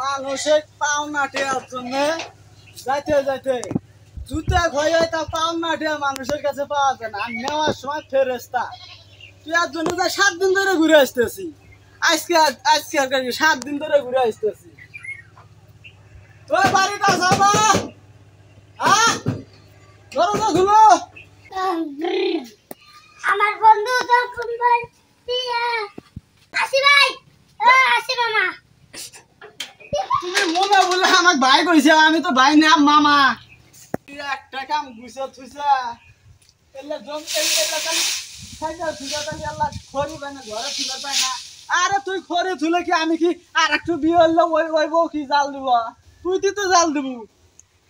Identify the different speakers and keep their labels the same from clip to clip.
Speaker 1: মানুষের পাওনা টেয়ার জন্য যাইতে যাইতে জুতা খয়ে তা পাওনা টেয়া মানুষের কাছে পাওয়া যায় না। আর নেওয়ার সময় ফেরেস্তা টেয়ার জন্য যা 7 দিন ধরে ঘুরে আসতেছি। আজকে আজকে আর 7 দিন ধরে ঘুরে আসতেছি। তোর বাড়িটা যাবা? হ্যাঁ, দরজা খুলো।
Speaker 2: আমার বন্ধু তখন বলছি আসি ভাই, আসি মামা।
Speaker 1: তুমি মনে বলে আমার ভাই কইছে, আমি তো ভাই না মামা। একটা কাম গুছা থুইছা এলে জম এলে খালি খাইতে থুইছা তাহলে আল্লাহ খড়ি পায় না, ঘরে থুলে পায় না। আরে তুই খড়ি থুলে কি আমি কি আর একটু বিয়ে হইলে ওই বউ কি জাল দিব? তুই তো জাল দিব।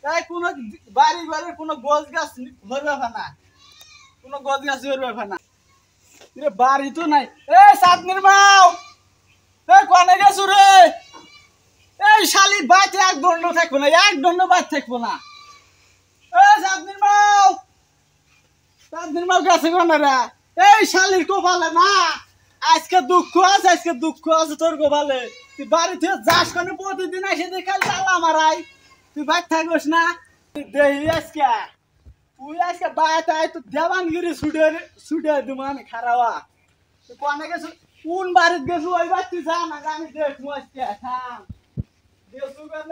Speaker 1: তাই কোনো বাড়ি বাড়ির কোনো গোছ গাছ ধরবে না, কোনো গোছ গাছ ধরবে না। বাড়ি তো নাই। এ সাতনির মাও, এ কোনে গেছো রে? এই শালি বাইতে এক দণ্ড থাকবো না, এক দণ্ড বাইর থাকবো না। এই সাতনির মাও গেছে কোনে রে? এই শালির কপালে না আজকে দুঃখ আছে, আজকে দুঃখ আছে তোর কপালে। তুই বাড়ি থেকে যাস কোনে? প্রতিদিন এসে দেখাল তালা মারাই, তুই বাইর থাকবস না? দেহি আজকে তুই আজকে বাইতে আয়, তুই দেবানগিরি ছুটে দিব আমি খারাওয়া। তুই কোনে গেছো? কোন বাড়িতে গেছো ওই বাড়ি তুই যা না, আমি দেখবো আজকে। হ্যাঁ, দেখবো কেন?